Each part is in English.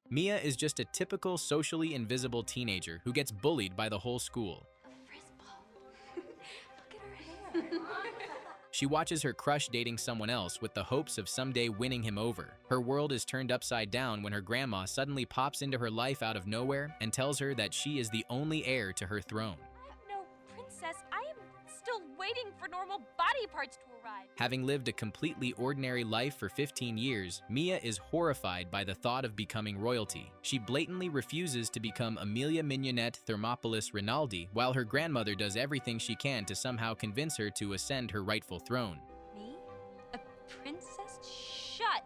Mia is just a typical socially invisible teenager who gets bullied by the whole school. Look at her hair. She watches her crush dating someone else with the hopes of someday winning him over. Her world is turned upside down when her grandma suddenly pops into her life out of nowhere and tells her that she is the only heir to her throne. No, princess, I am still waiting for normal body parts to arrive. Having lived a completely ordinary life for 15 years, Mia is horrified by the thought of becoming royalty. She blatantly refuses to become Amelia Mignonette Thermopolis Rinaldi, while her grandmother does everything she can to somehow convince her to ascend her rightful throne. Me? A princess? Shut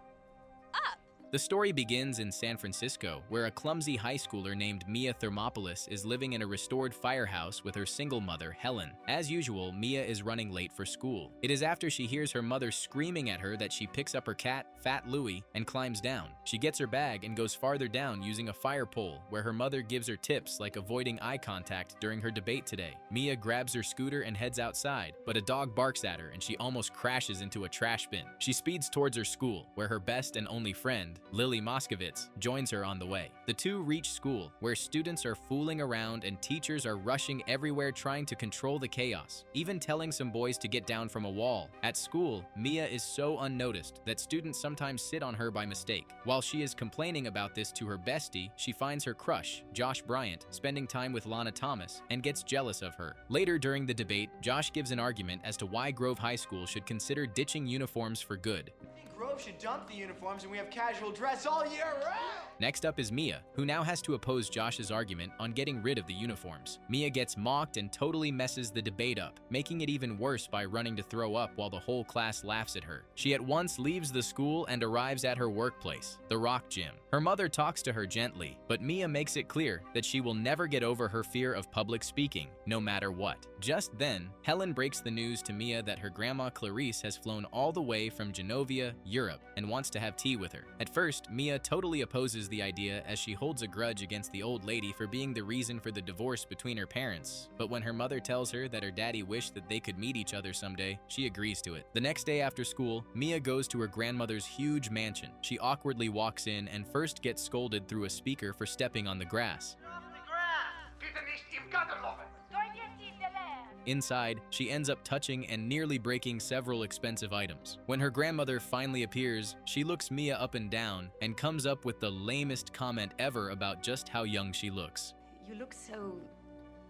up! The story begins in San Francisco, where a clumsy high schooler named Mia Thermopolis is living in a restored firehouse with her single mother, Helen. As usual, Mia is running late for school. It is after she hears her mother screaming at her that she picks up her cat, Fat Louie, and climbs down. She gets her bag and goes farther down using a fire pole, where her mother gives her tips like avoiding eye contact during her debate today. Mia grabs her scooter and heads outside, but a dog barks at her and she almost crashes into a trash bin. She speeds towards her school, where her best and only friend, Lily Moskovitz, joins her on the way. The two reach school, where students are fooling around and teachers are rushing everywhere trying to control the chaos, even telling some boys to get down from a wall. At school, Mia is so unnoticed that students sometimes sit on her by mistake. While she is complaining about this to her bestie, she finds her crush, Josh Bryant, spending time with Lana Thomas and gets jealous of her. Later during the debate, Josh gives an argument as to why Grove High School should consider ditching uniforms for good. I think Grove should dump the uniforms and we have casual dress all year round. Next up is Mia, who now has to oppose Josh's argument on getting rid of the uniforms. Mia gets mocked and totally messes the debate up, making it even worse by running to throw up while the whole class laughs at her. She at once leaves the school and arrives at her workplace, the rock gym. Her mother talks to her gently, but Mia makes it clear that she will never get over her fear of public speaking, no matter what. Just then, Helen breaks the news to Mia that her grandma Clarice has flown all the way from Genovia, Europe, and wants to have tea with her. At first, Mia totally opposes the idea as she holds a grudge against the old lady for being the reason for the divorce between her parents. But when her mother tells her that her daddy wished that they could meet each other someday, she agrees to it. The next day after school, Mia goes to her grandmother's huge mansion. She awkwardly walks in and first gets scolded through a speaker for stepping on the grass. Inside, she ends up touching and nearly breaking several expensive items. When her grandmother finally appears, she looks Mia up and down and comes up with the lamest comment ever about just how young she looks. You look so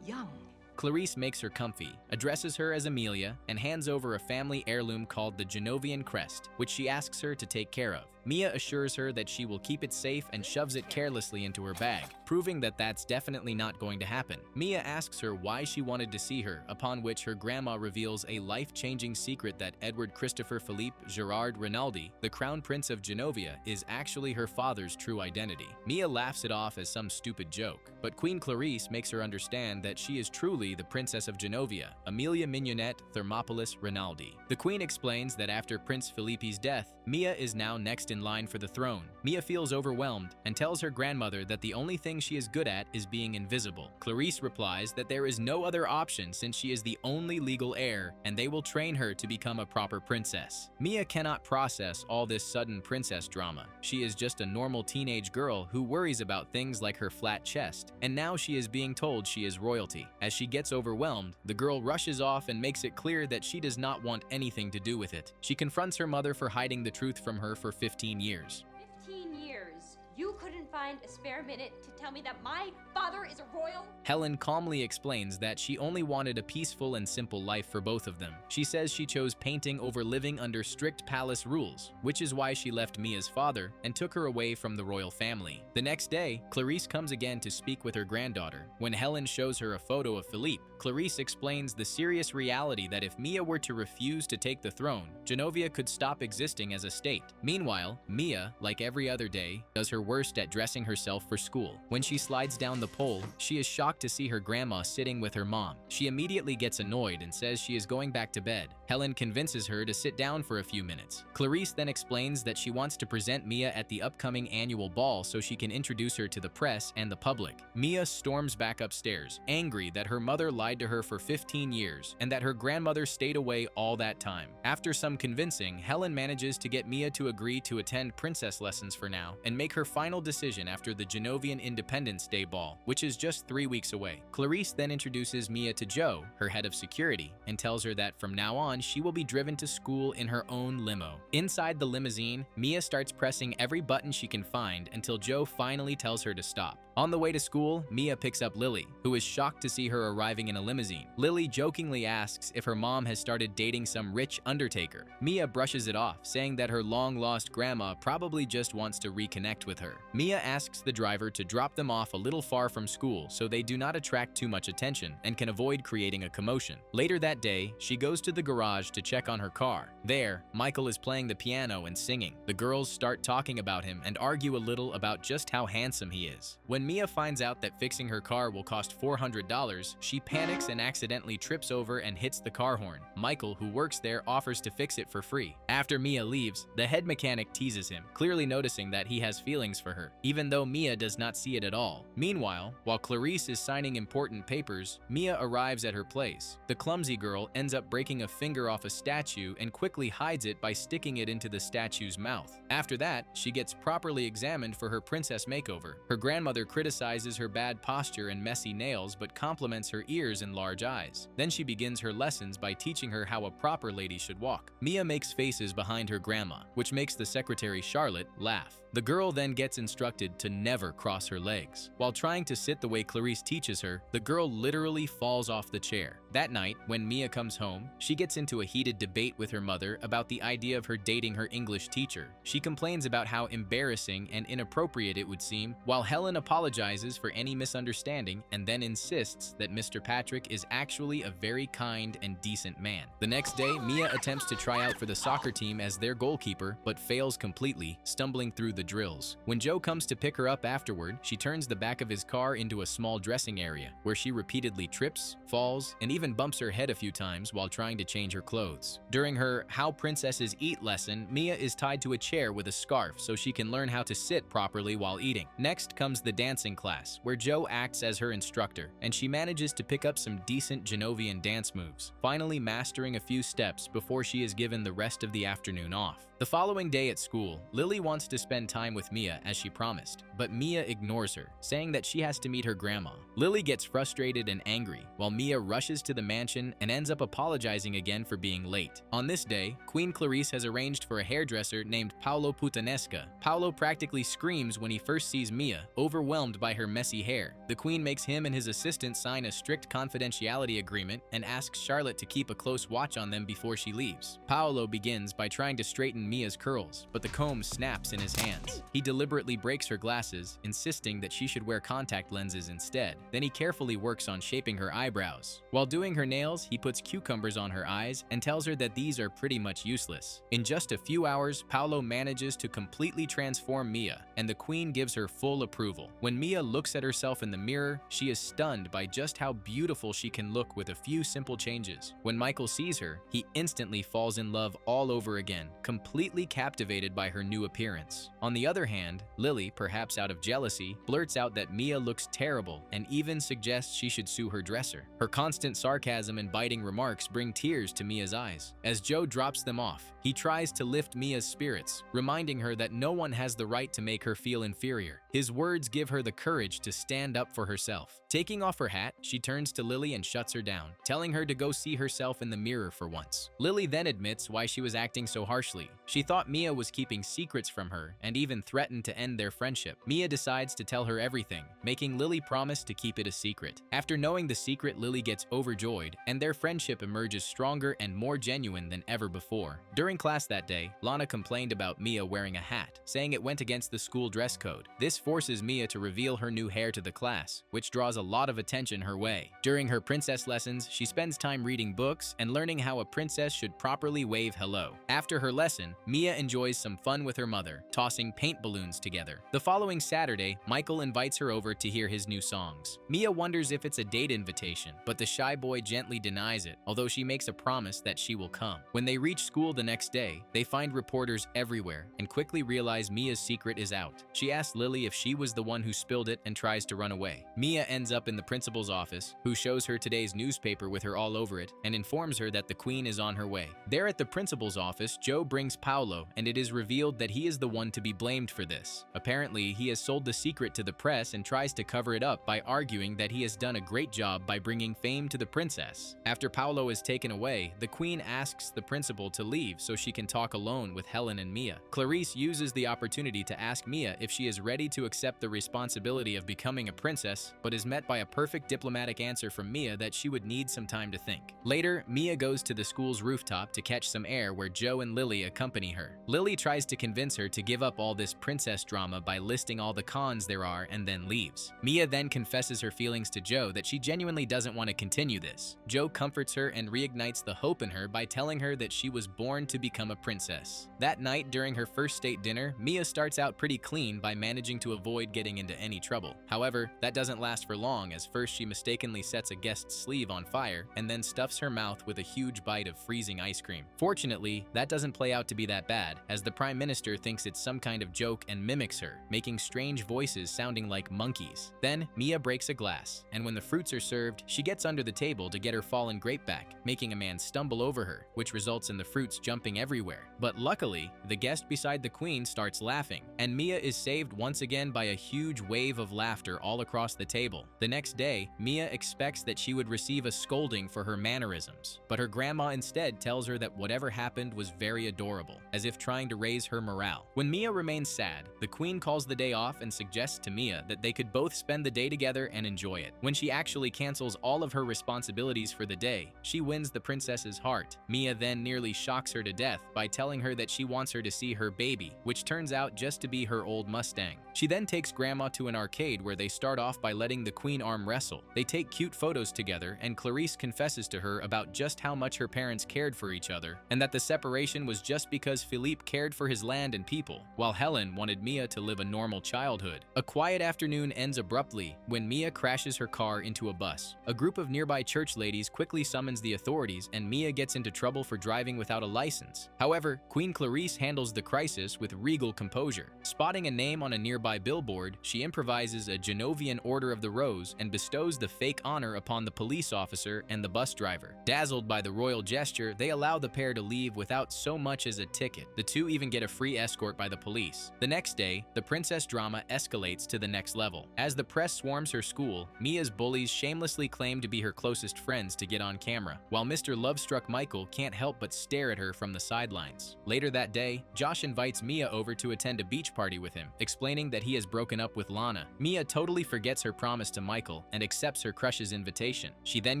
young. Clarice makes her comfy, addresses her as Amelia, and hands over a family heirloom called the Genovian crest, which she asks her to take care of. Mia assures her that she will keep it safe and shoves it carelessly into her bag, proving that that's definitely not going to happen. Mia asks her why she wanted to see her, upon which her grandma reveals a life-changing secret that Edward Christopher Philippe Gerard Rinaldi, the Crown Prince of Genovia, is actually her father's true identity. Mia laughs it off as some stupid joke, but Queen Clarice makes her understand that she is truly the Princess of Genovia, Amelia Mignonette Thermopolis Rinaldi. The Queen explains that after Prince Felipe's death, Mia is now next in line for the throne. Mia feels overwhelmed and tells her grandmother that the only thing she is good at is being invisible. Clarice replies that there is no other option since she is the only legal heir and they will train her to become a proper princess. Mia cannot process all this sudden princess drama. She is just a normal teenage girl who worries about things like her flat chest, and now she is being told she is royalty. As she gets overwhelmed, the girl rushes off and makes it clear that she does not want anything to do with it. She confronts her mother for hiding the truth from her for 15 years. 15 years. You couldn't find a spare minute to tell me that my father is a royal? Helen calmly explains that she only wanted a peaceful and simple life for both of them. She says she chose painting over living under strict palace rules, which is why she left Mia's father and took her away from the royal family. The next day, Clarice comes again to speak with her granddaughter. When Helen shows her a photo of Philippe, Clarice explains the serious reality that if Mia were to refuse to take the throne, Genovia could stop existing as a state. Meanwhile, Mia, like every other day, does her worst at dressing herself for school. When she slides down the pole, she is shocked to see her grandma sitting with her mom. She immediately gets annoyed and says she is going back to bed. Helen convinces her to sit down for a few minutes. Clarice then explains that she wants to present Mia at the upcoming annual ball so she can introduce her to the press and the public. Mia storms back upstairs, angry that her mother lied lied to her for 15 years and that her grandmother stayed away all that time. After some convincing, Helen manages to get Mia to agree to attend princess lessons for now and make her final decision after the Genovian Independence Day ball, which is just 3 weeks away. Clarice then introduces Mia to Joe, her head of security, and tells her that from now on she will be driven to school in her own limo. Inside the limousine, Mia starts pressing every button she can find until Joe finally tells her to stop. On the way to school, Mia picks up Lily, who is shocked to see her arriving in a limousine. Lily jokingly asks if her mom has started dating some rich undertaker. Mia brushes it off, saying that her long-lost grandma probably just wants to reconnect with her. Mia asks the driver to drop them off a little far from school so they do not attract too much attention and can avoid creating a commotion. Later that day, she goes to the garage to check on her car. There, Michael is playing the piano and singing. The girls start talking about him and argue a little about just how handsome he is. When Mia finds out that fixing her car will cost $400, she panics and accidentally trips over and hits the car horn. Michael, who works there, offers to fix it for free. After Mia leaves, the head mechanic teases him, clearly noticing that he has feelings for her, even though Mia does not see it at all. Meanwhile, while Clarice is signing important papers, Mia arrives at her place. The clumsy girl ends up breaking a finger off a statue and quickly hides it by sticking it into the statue's mouth. After that, she gets properly examined for her princess makeover. Her grandmother criticizes her bad posture and messy nails but compliments her ears and large eyes. Then she begins her lessons by teaching her how a proper lady should walk. Mia makes faces behind her grandma, which makes the secretary Charlotte laugh. The girl then gets instructed to never cross her legs. While trying to sit the way Clarice teaches her, the girl literally falls off the chair. That night, when Mia comes home, she gets into a heated debate with her mother about the idea of her dating her English teacher. She complains about how embarrassing and inappropriate it would seem, while Helen apologizes for any misunderstanding and then insists that Mr. Patrick is actually a very kind and decent man. The next day, Mia attempts to try out for the soccer team as their goalkeeper, but fails completely, stumbling through the drills. When Joe comes to pick her up afterward, she turns the back of his car into a small dressing area, where she repeatedly trips, falls, and even bumps her head a few times while trying to change her clothes. During her How Princesses Eat lesson, Mia is tied to a chair with a scarf so she can learn how to sit properly while eating. Next comes the dancing class, where Joe acts as her instructor, and she manages to pick up some decent Genovian dance moves, finally mastering a few steps before she is given the rest of the afternoon off. The following day at school, Lily wants to spend time with Mia as she promised, but Mia ignores her, saying that she has to meet her grandma. Lily gets frustrated and angry, while Mia rushes to the mansion and ends up apologizing again for being late. On this day, Queen Clarice has arranged for a hairdresser named Paolo Puttanesca. Paolo practically screams when he first sees Mia, overwhelmed by her messy hair. The queen makes him and his assistant sign a strict confidentiality agreement and asks Charlotte to keep a close watch on them before she leaves. Paolo begins by trying to straighten Mia's curls, but the comb snaps in his hands. He deliberately breaks her glasses, insisting that she should wear contact lenses instead. Then he carefully works on shaping her eyebrows. While doing her nails, he puts cucumbers on her eyes and tells her that these are pretty much useless. In just a few hours, Paolo manages to completely transform Mia, and the queen gives her full approval. When Mia looks at herself in the mirror, she is stunned by just how beautiful she can look with a few simple changes. When Michael sees her, he instantly falls in love all over again, completely captivated by her new appearance. On the other hand, Lily, perhaps out of jealousy, blurts out that Mia looks terrible and even suggests she should sue her dresser. Her constant sarcasm and biting remarks bring tears to Mia's eyes. As Joe drops them off, he tries to lift Mia's spirits, reminding her that no one has the right to make her feel inferior. His words give her the courage to stand up for herself. Taking off her hat, she turns to Lily and shuts her down, telling her to go see herself in the mirror for once. Lily then admits why she was acting so harshly. She thought Mia was keeping secrets from her and even threatened to end their friendship. Mia decides to tell her everything, making Lily promise to keep it a secret. After knowing the secret, Lily gets overjoyed, and their friendship emerges stronger and more genuine than ever before. During class that day, Lana complained about Mia wearing a hat, saying it went against the school dress code. This forces Mia to reveal her new hair to the class, which draws a lot of attention her way. During her princess lessons, she spends time reading books and learning how a princess should properly wave hello. After her lesson, Mia enjoys some fun with her mother, tossing paint balloons together. The following Saturday, Michael invites her over to hear his new songs. Mia wonders if it's a date invitation, but the shy boy gently denies it, although she makes a promise that she will come. When they reach school the next day, they find reporters everywhere and quickly realize Mia's secret is out. She asks Lily if she was the one who spilled it and tries to run away. Mia ends up in the principal's office, who shows her today's newspaper with her all over it and informs her that the queen is on her way. There at the principal's office, Joe brings Paolo, and it is revealed that he is the one to be blamed for this. Apparently, he has sold the secret to the press and tries to cover it up by arguing that he has done a great job by bringing fame to the princess. After Paolo is taken away, the queen asks the principal to leave so she can talk alone with Helen and Mia. Clarice uses the opportunity to ask Mia if she is ready to accept the responsibility of becoming a princess, but is met by a perfect diplomatic answer from Mia that she would need some time to think. Later, Mia goes to the school's rooftop to catch some air where Joe and Lily accompany her. Lily tries to convince her to give up all this princess drama by listing all the cons there are and then leaves. Mia then confesses her feelings to Joe that she genuinely doesn't want to continue this. Joe comforts her and reignites the hope in her by telling her that she was born to become a princess. That night, during her first state dinner, Mia starts out pretty clean by managing to avoid getting into any trouble. However, that doesn't last for long, as first she mistakenly sets a guest's sleeve on fire and then stuffs her mouth with a huge bite of freezing ice cream. Fortunately, that doesn't play out to be that bad, as the Prime Minister thinks it's some kind of joke and mimics her, making strange voices sounding like monkeys. Then, Mia breaks a glass, and when the fruits are served, she gets under the table to get her fallen grape back, making a man stumble over her, which results in the fruits jumping everywhere. But luckily, the guest beside the queen starts laughing, and Mia is saved once again by a huge wave of laughter all across the table. The next day, Mia expects that she would receive a scolding for her mannerisms, but her grandma instead tells her that whatever happened was very adorable, as if trying to raise her morale. When Mia remains sad, the queen calls the day off and suggests to Mia that they could both spend the day together and enjoy it. When she actually cancels all of her responsibilities for the day, she wins the princess's heart. Mia then nearly shocks her to death by telling her that she wants her to see her baby, which turns out just to be her old Mustang. She then takes Grandma to an arcade where they start off by letting the queen arm wrestle. They take cute photos together, and Clarice confesses to her about just how much her parents cared for each other, and that the separation was just because Philippe cared for his land and people, while Helen wanted Mia to live a normal childhood. A quiet afternoon ends abruptly when Mia crashes her car into a bus. A group of nearby church ladies quickly summons the authorities, and Mia gets into trouble for driving without a license. However, Queen Clarice handles the crisis with regal composure. Spotting a name on a nearby billboard, she improvises a Genovian Order of the Rose and bestows the fake honor upon the police officer and the bus driver. Dazzled by the royal gesture, they allow the pair to leave without so much as a ticket. The two even get a free escort by the police. The next day, the princess drama escalates to the next level. As the press swarms her school, Mia's bullies shamelessly claim to be her closest friends to get on camera, while Mr. Lovestruck Michael can't help but stare at her from the sidelines. Later that day, Josh invites Mia over to attend a beach party with him, explaining that he has broken up with Lana. Mia totally forgets her promise to Michael and accepts her crush's invitation. She then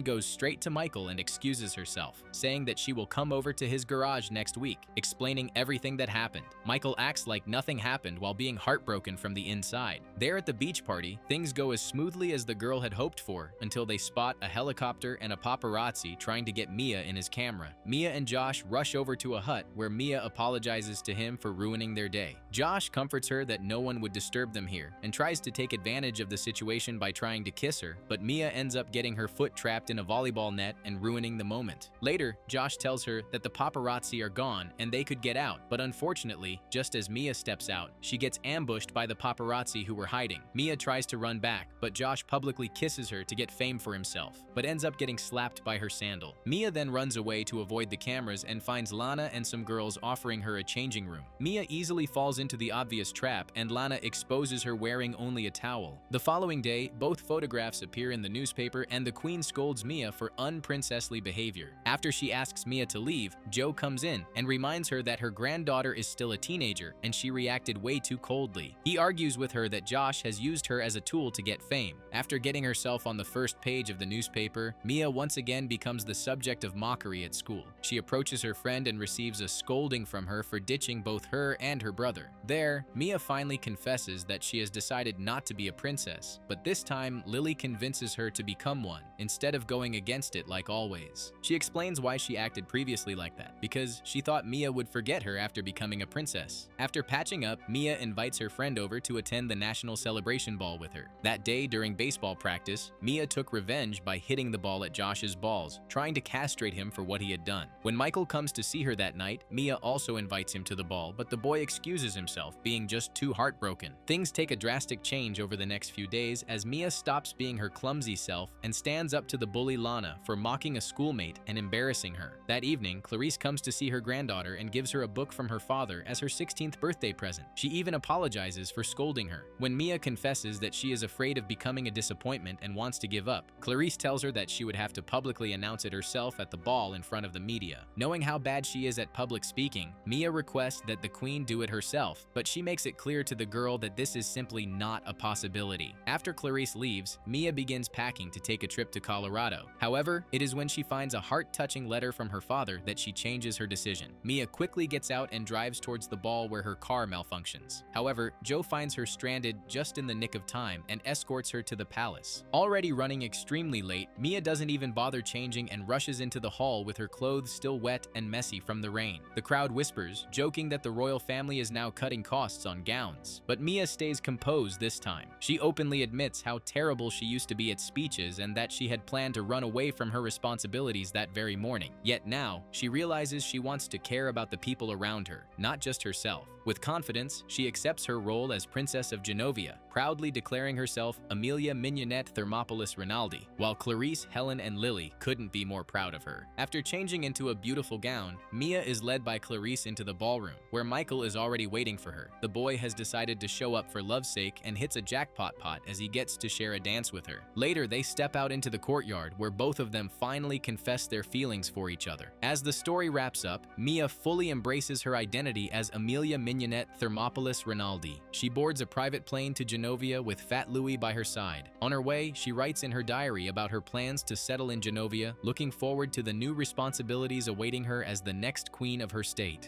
goes straight to Michael and excuses herself, saying that she will come over to his garage next week, explaining everything that happened. Michael acts like nothing happened while being heartbroken from the inside. There at the beach party, things go as smoothly as the girl had hoped for until they spot a helicopter and a paparazzi trying to get Mia in his camera. Mia and Josh rush over to a hut where Mia apologizes to him for ruining their day. Josh comforts her that no one would disturb them here and tries to take advantage of the situation by trying to kiss her, but Mia ends up getting her foot trapped in a volleyball net and ruining the moment. Later, Josh tells her that the paparazzi are gone and they could get out, but unfortunately, just as Mia steps out, she gets ambushed by the paparazzi who were hiding. Mia tries to run back, but Josh publicly kisses her to get fame for himself, but ends up getting slapped by her sandal. Mia then runs away to avoid the cameras and finds Lana and some girls offering her a changing room. Mia easily falls into the obvious trap, and Lana exposes her wearing only a towel. The following day, both photographs appear in the newspaper, and the queen scolds Mia for unprincessly behavior. After she asks Mia to leave, Joe comes in and reminds her that her granddaughter is still a teenager and she reacted way too coldly. He argues with her that Josh has used her as a tool to get fame. After getting herself on the first page of the newspaper, Mia once again becomes the subject of mockery at school. She approaches her friend and receives a scolding from her for ditching both her and her brother. There, Mia finally confesses that she has decided not to be a princess, but this time Lily convinces her to become one, instead of going against it like always. She explains why she acted previously like that, because she thought Mia would would forget her after becoming a princess. After patching up, Mia invites her friend over to attend the national celebration ball with her. That day, during baseball practice, Mia took revenge by hitting the ball at Josh's balls, trying to castrate him for what he had done. When Michael comes to see her that night, Mia also invites him to the ball, but the boy excuses himself, being just too heartbroken. Things take a drastic change over the next few days as Mia stops being her clumsy self and stands up to the bully Lana for mocking a schoolmate and embarrassing her. That evening, Clarice comes to see her granddaughter and gives her a book from her father as her 16th birthday present. She even apologizes for scolding her. When Mia confesses that she is afraid of becoming a disappointment and wants to give up, Clarice tells her that she would have to publicly announce it herself at the ball in front of the media. Knowing how bad she is at public speaking, Mia requests that the queen do it herself, but she makes it clear to the girl that this is simply not a possibility. After Clarice leaves, Mia begins packing to take a trip to Colorado. However, it is when she finds a heart-touching letter from her father that she changes her decision. Mia quickly gets out and drives towards the ball where her car malfunctions. However, Joe finds her stranded just in the nick of time and escorts her to the palace. Already running extremely late, Mia doesn't even bother changing and rushes into the hall with her clothes still wet and messy from the rain. The crowd whispers, joking that the royal family is now cutting costs on gowns. But Mia stays composed this time. She openly admits how terrible she used to be at speeches and that she had planned to run away from her responsibilities that very morning. Yet now, she realizes she wants to care about the people around her, not just herself. With confidence, she accepts her role as Princess of Genovia, proudly declaring herself Amelia Mignonette Thermopolis Rinaldi, while Clarice, Helen, and Lily couldn't be more proud of her. After changing into a beautiful gown, Mia is led by Clarice into the ballroom, where Michael is already waiting for her. The boy has decided to show up for love's sake and hits a jackpot pot as he gets to share a dance with her. Later, they step out into the courtyard, where both of them finally confess their feelings for each other. As the story wraps up, Mia fully embraces her identity as Amelia Mignonette Thermopolis Rinaldi. She boards a private plane to Genovia with Fat Louis by her side. On her way, she writes in her diary about her plans to settle in Genovia, looking forward to the new responsibilities awaiting her as the next queen of her state.